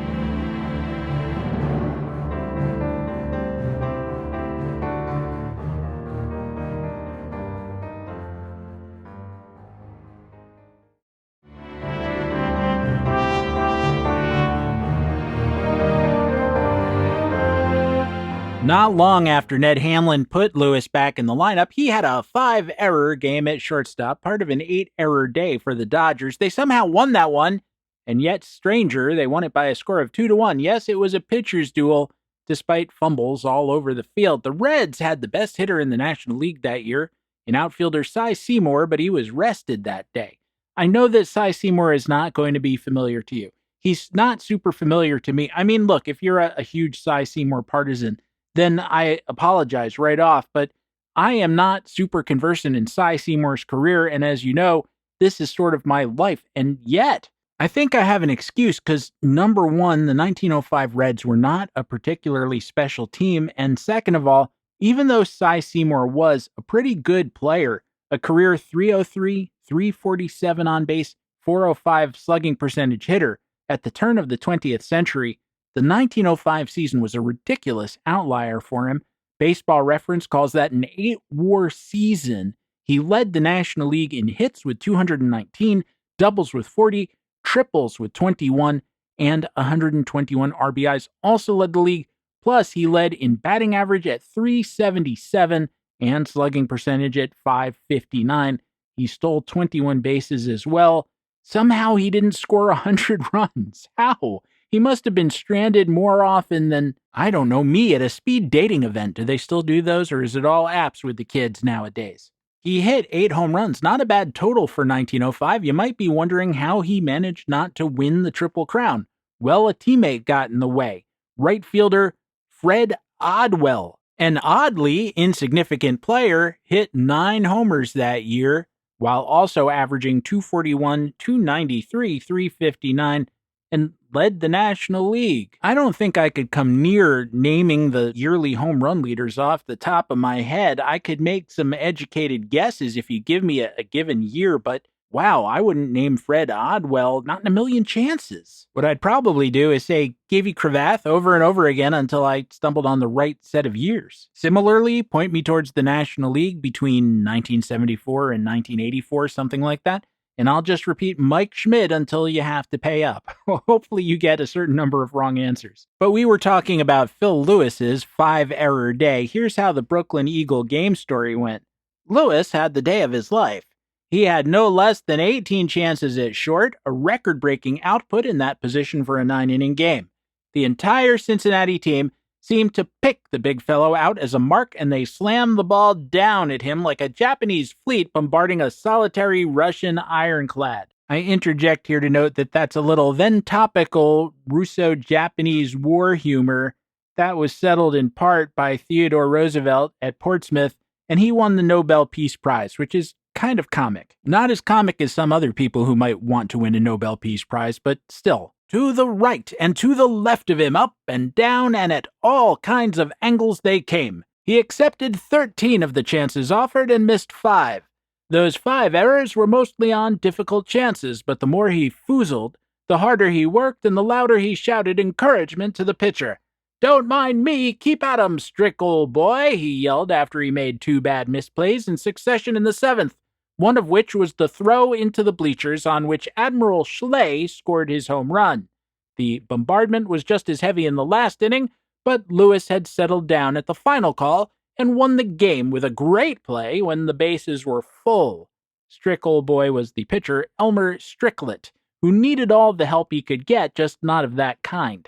Not long after Ned Hanlon put Lewis back in the lineup, he had a 5-error game at shortstop, part of an 8-error day for the Dodgers. They somehow won that one, and yet stranger, they won it by a score of 2-1. Yes, it was a pitcher's duel, despite fumbles all over the field. The Reds had the best hitter in the National League that year, an outfielder Cy Seymour, but he was rested that day. I know that Cy Seymour is not going to be familiar to you. He's not super familiar to me. I mean, look, if you're a huge Cy Seymour partisan, then I apologize right off, but I am not super conversant in Cy Seymour's career, and as you know, this is sort of my life, and yet, I think I have an excuse, because number one, the 1905 Reds were not a particularly special team, and second of all, even though Cy Seymour was a pretty good player, a career .303, .347 on base, .405 slugging percentage hitter, at the turn of the 20th century, the 1905 season was a ridiculous outlier for him. Baseball Reference calls that an 8-WAR season. He led the National League in hits with 219, doubles with 40, triples with 21, and 121 RBIs. Also led the league. Plus, he led in batting average at .377 and slugging percentage at .559. He stole 21 bases as well. Somehow he didn't score 100 runs. How? He must have been stranded more often than, I don't know, me at a speed dating event. Do they still do those, or is it all apps with the kids nowadays? He hit 8 home runs, not a bad total for 1905. You might be wondering how he managed not to win the Triple Crown. Well, a teammate got in the way. Right fielder Fred Odwell, an oddly insignificant player, hit 9 homers that year, while also averaging .241, .293, .359, and led the National League. I don't think I could come near naming the yearly home run leaders off the top of my head. I could make some educated guesses if you give me a given year, but Wow, I wouldn't name Fred Odwell, not in a million chances. What I'd probably do is say Davy Cravath over and over again until I stumbled on the right set of years. Similarly, point me towards the National League between 1974 and 1984, something like that, and I'll just repeat Mike Schmidt until you have to pay up. Hopefully you get a certain number of wrong answers. But we were talking about Phil Lewis's 5-error day. Here's how the Brooklyn Eagle game story went. Lewis had the day of his life. He had no less than 18 chances at short, a record-breaking output in that position for a 9-inning game. The entire Cincinnati team seemed to pick the big fellow out as a mark, and they slammed the ball down at him like a Japanese fleet bombarding a solitary Russian ironclad. I interject here to note that that's a little then topical Russo-Japanese war humor that was settled in part by Theodore Roosevelt at Portsmouth, and he won the Nobel Peace Prize, which is kind of comic. Not as comic as some other people who might want to win a Nobel Peace Prize, but still. To the right and to the left of him, up and down and at all kinds of angles they came. He accepted 13 of the chances offered and missed 5. Those 5 errors were mostly on difficult chances, but the more he foozled, the harder he worked and the louder he shouted encouragement to the pitcher. "Don't mind me, keep at 'em, Strick, old boy," he yelled after he made 2 bad misplays in succession in the 7th. One of which was the throw into the bleachers on which Admiral Schley scored his home run. The bombardment was just as heavy in the last inning, but Lewis had settled down at the final call and won the game with a great play when the bases were full. Strick, old boy, was the pitcher Elmer Stricklet, who needed all the help he could get, just not of that kind.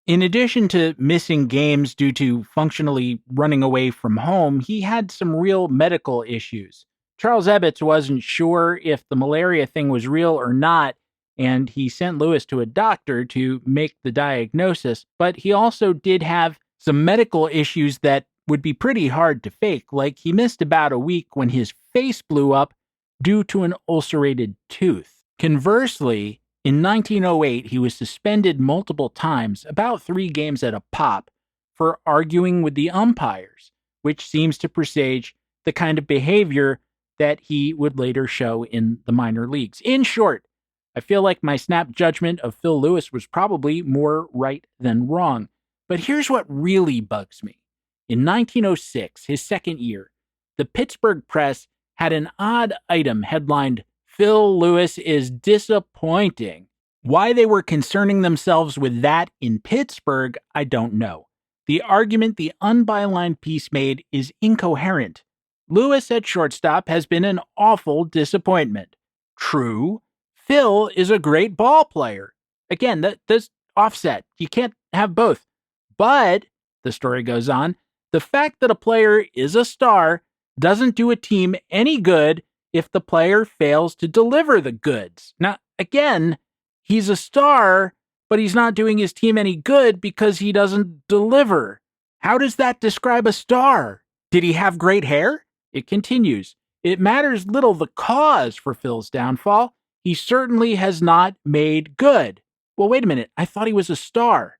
In addition to missing games due to functionally running away from home, he had some real medical issues. Charles Ebbets wasn't sure if the malaria thing was real or not, and he sent Lewis to a doctor to make the diagnosis, but he also did have some medical issues that would be pretty hard to fake, like he missed about a week when his face blew up due to an ulcerated tooth. Conversely, in 1908, he was suspended multiple times, about 3 games at a pop, for arguing with the umpires, which seems to presage the kind of behavior that he would later show in the minor leagues. In short, I feel like my snap judgment of Phil Lewis was probably more right than wrong. But here's what really bugs me. In 1906, his second year, the Pittsburgh Press had an odd item headlined, "Phil Lewis is disappointing." Why they were concerning themselves with that in Pittsburgh, I don't know. The argument the unbylined piece made is incoherent. Lewis at shortstop has been an awful disappointment. True, Phil is a great ball player. Again, that's offset. You can't have both. But, the story goes on, the fact that a player is a star doesn't do a team any good if the player fails to deliver the goods. Now, again, he's a star, but he's not doing his team any good because he doesn't deliver. How does that describe a star? Did he have great hair? It continues. It matters little the cause for Phil's downfall. He certainly has not made good. Well, wait a minute. I thought he was a star.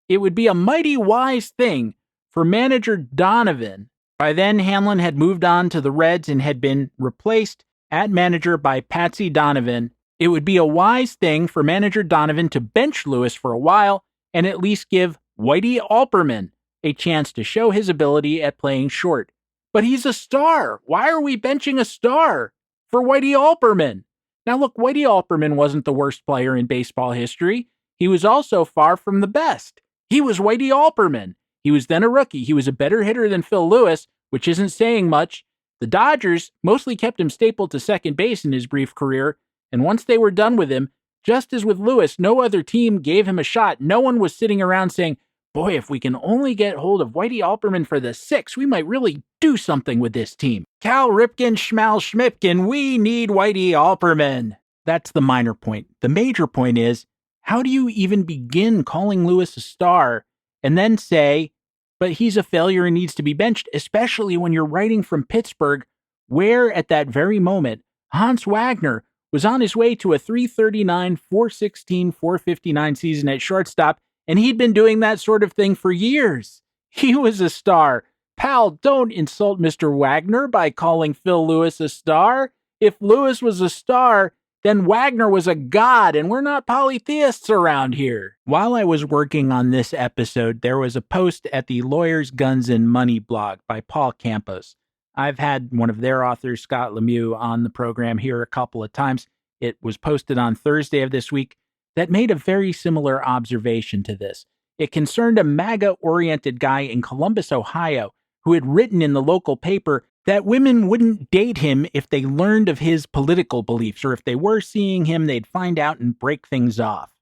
It would be a mighty wise thing for manager Donovan. By then, Hanlon had moved on to the Reds and had been replaced at manager by Patsy Donovan. It would be a wise thing for manager Donovan to bench Lewis for a while and at least give Whitey Alperman a chance to show his ability at playing short. But he's a star. Why are we benching a star for Whitey Alperman? Now look, Whitey Alperman wasn't the worst player in baseball history. He was also far from the best. He was Whitey Alperman. He was then a rookie. He was a better hitter than Phil Lewis, which isn't saying much. The Dodgers mostly kept him stapled to second base in his brief career, and once they were done with him, just as with Lewis, no other team gave him a shot. No one was sitting around saying, boy, if we can only get hold of Whitey Alperman for the 6, we might really do something with this team. Cal Ripken, Schmal Schmipken, we need Whitey Alperman. That's the minor point. The major point is, how do you even begin calling Lewis a star and then say, but he's a failure and needs to be benched, especially when you're writing from Pittsburgh, where at that very moment, Honus Wagner was on his way to a .339, .416, .459 season at shortstop, and he'd been doing that sort of thing for years. He was a star. Pal, don't insult Mr. Wagner by calling Phil Lewis a star. If Lewis was a star, then Wagner was a god, and we're not polytheists around here. While I was working on this episode, there was a post at the Lawyers, Guns, and Money blog by Paul Campos. I've had one of their authors, Scott Lemieux, on the program here a couple of times. It was posted on Thursday of this week that made a very similar observation to this. It concerned a MAGA-oriented guy in Columbus, Ohio, who had written in the local paper that women wouldn't date him if they learned of his political beliefs, or if they were seeing him, they'd find out and break things off.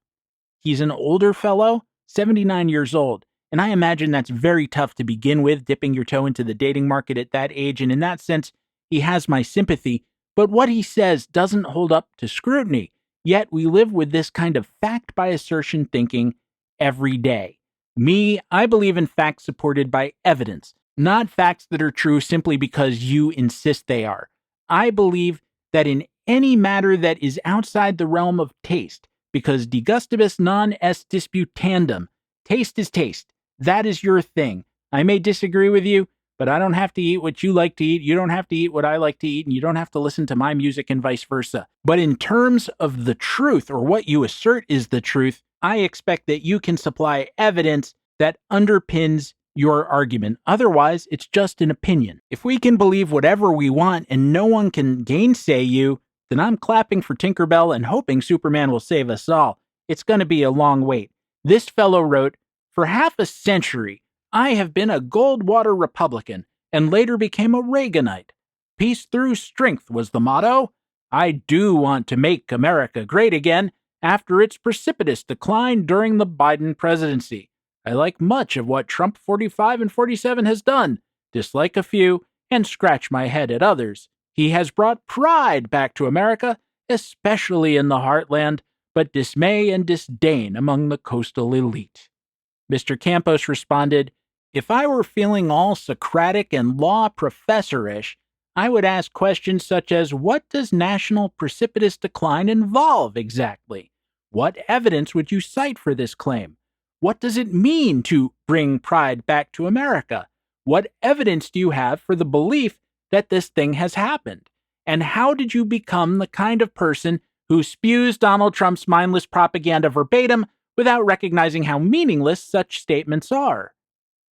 He's an older fellow, 79 years old, and I imagine that's very tough to begin with, dipping your toe into the dating market at that age, and in that sense, he has my sympathy, but what he says doesn't hold up to scrutiny, yet we live with this kind of fact-by-assertion thinking every day. Me, I believe in facts supported by evidence, not facts that are true simply because you insist they are. I believe that in any matter that is outside the realm of taste, because de gustibus non est disputandum, taste is taste. That is your thing. I may disagree with you, but I don't have to eat what you like to eat. You don't have to eat what I like to eat, and you don't have to listen to my music and vice versa. But in terms of the truth, or what you assert is the truth, I expect that you can supply evidence that underpins your argument. Otherwise, it's just an opinion. If we can believe whatever we want and no one can gainsay you, then I'm clapping for Tinkerbell and hoping Superman will save us all. It's going to be a long wait. This fellow wrote, "For half a century, I have been a Goldwater Republican and later became a Reaganite. Peace through strength was the motto. I do want to make America great again after its precipitous decline during the Biden presidency. I like much of what Trump 45 and 47 has done, dislike a few, and scratch my head at others. He has brought pride back to America, especially in the heartland, but dismay and disdain among the coastal elite." Mr. Campos responded, "If I were feeling all Socratic and law professorish, I would ask questions such as, what does national precipitous decline involve exactly? What evidence would you cite for this claim? What does it mean to bring pride back to America? What evidence do you have for the belief that this thing has happened? And how did you become the kind of person who spews Donald Trump's mindless propaganda verbatim without recognizing how meaningless such statements are?"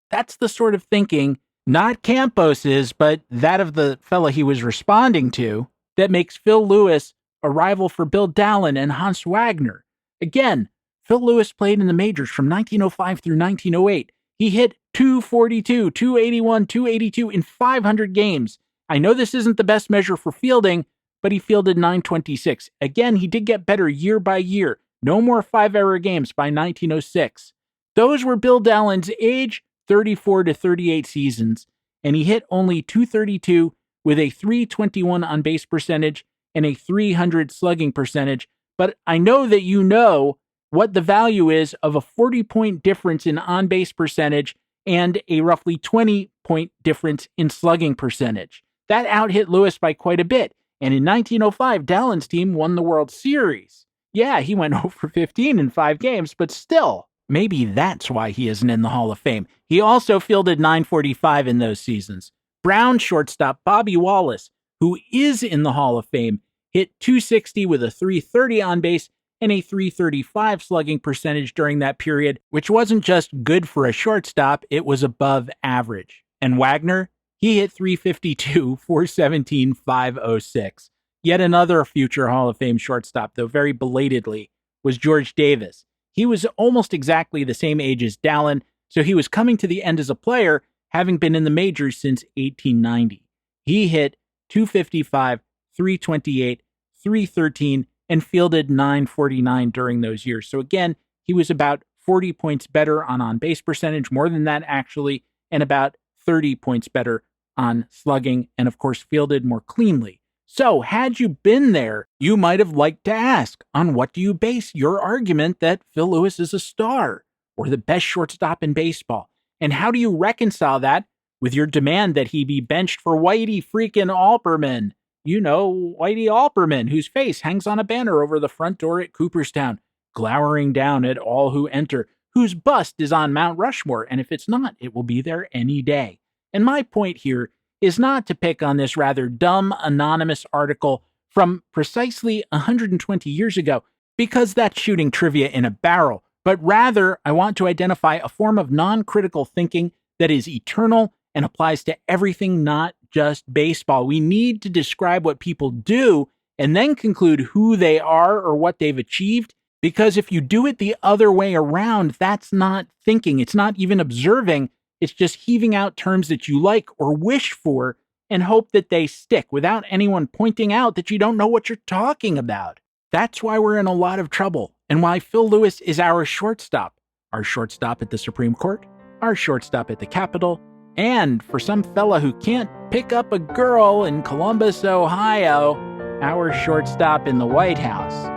That's the sort of thinking, not Campos's, but that of the fella he was responding to, that makes Phil Lewis a rival for Bill Dallin and Honus Wagner. Again, Phil Lewis played in the majors from 1905 through 1908. He hit .242, .281, .282 in 500 games. I know this isn't the best measure for fielding, but he fielded .926. Again, he did get better year by year. No more 5-error games by 1906. Those were Bill Dallin's age 34 to 38 seasons, and he hit only .232 with a .321 on-base percentage and a .300 slugging percentage. But I know that you know what the value is of a 40-point difference in on-base percentage and a roughly 20-point difference in slugging percentage. That out-hit Lewis by quite a bit, and in 1905, Dallin's team won the World Series. Yeah, he went 0 for 15 in 5 games, but still, maybe that's why he isn't in the Hall of Fame. He also fielded .945 in those seasons. Brown shortstop Bobby Wallace, who is in the Hall of Fame, hit .260 with a .330 on base and a .335 slugging percentage during that period, which wasn't just good for a shortstop, it was above average. And Wagner, he hit .352, .417, .506. Yet another future Hall of Fame shortstop, though very belatedly, was George Davis. He was almost exactly the same age as Dallin, so he was coming to the end as a player, having been in the majors since 1890. He hit .255, .328, .313, and fielded .949 during those years. So again, he was about 40 points better on on-base percentage, more than that actually, and about 30 points better on slugging, and of course fielded more cleanly. So, had you been there, you might have liked to ask, on what do you base your argument that Phil Lewis is a star, or the best shortstop in baseball? And how do you reconcile that with your demand that he be benched for Whitey freaking Alperman? You know, Whitey Alperman, whose face hangs on a banner over the front door at Cooperstown, glowering down at all who enter, whose bust is on Mount Rushmore, and if it's not, it will be there any day. And my point here is not to pick on this rather dumb anonymous article from precisely 120 years ago, because that's shooting trivia in a barrel, but rather I want to identify a form of non-critical thinking that is eternal and applies to everything, not just baseball. We need to describe what people do and then conclude who they are or what they've achieved, because if you do it the other way around, that's not thinking. It's not even observing. It's just heaving out terms that you like or wish for and hope that they stick without anyone pointing out that you don't know what you're talking about. That's why we're in a lot of trouble and why Phil Lewis is our shortstop at the Supreme Court, our shortstop at the Capitol, and for some fella who can't pick up a girl in Columbus, Ohio, our shortstop in the White House.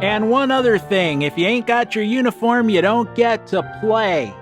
And one other thing, if you ain't got your uniform, you don't get to play.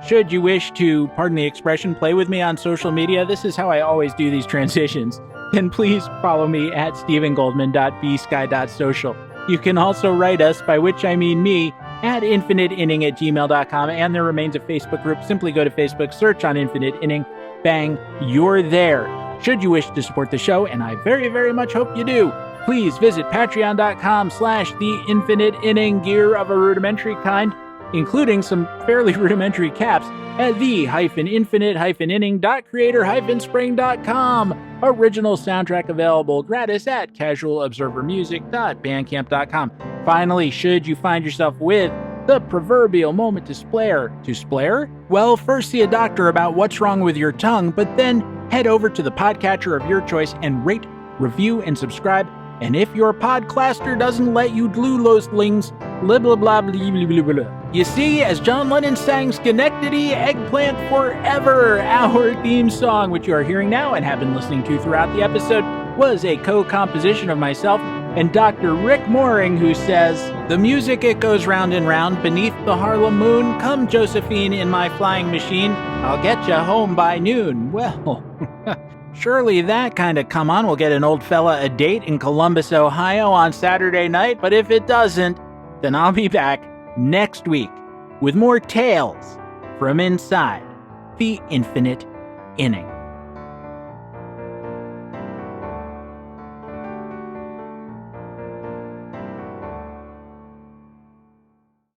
Should you wish to, pardon the expression, play with me on social media, this is how I always do these transitions, then please follow me at stephengoldman.bsky.social. You can also write us, by which I mean me, at infiniteinning@gmail.com, and there remains a Facebook group. Simply go to Facebook, search on Infinite Inning, bang, you're there. Should you wish to support the show, and I very, very much hope you do, please visit patreon.com/The Infinite Inning, gear of a rudimentary kind, including some fairly rudimentary caps, at the-infinite-inning.creator-spring.com. Original soundtrack available gratis at casualobservermusic.bandcamp.com. Finally, should you find yourself with the proverbial moment to splare, well, first see a doctor about what's wrong with your tongue, but then head over to the podcatcher of your choice and rate, review, and subscribe. And if your podclaster doesn't let you do those things, blah, blah, blah, blah, blah, blah, blah. You see, as John Lennon sang Schenectady Eggplant Forever, our theme song, which you are hearing now and have been listening to throughout the episode, was a co-composition of myself and Dr. Rick Mooring, who says, "The music it goes round and round beneath the Harlem moon. Come, Josephine, in my flying machine. I'll get you home by noon." Well, surely that kind of come on will get an old fella a date in Columbus, Ohio on Saturday night, but if it doesn't, then I'll be back next week with more tales from inside the Infinite Inning.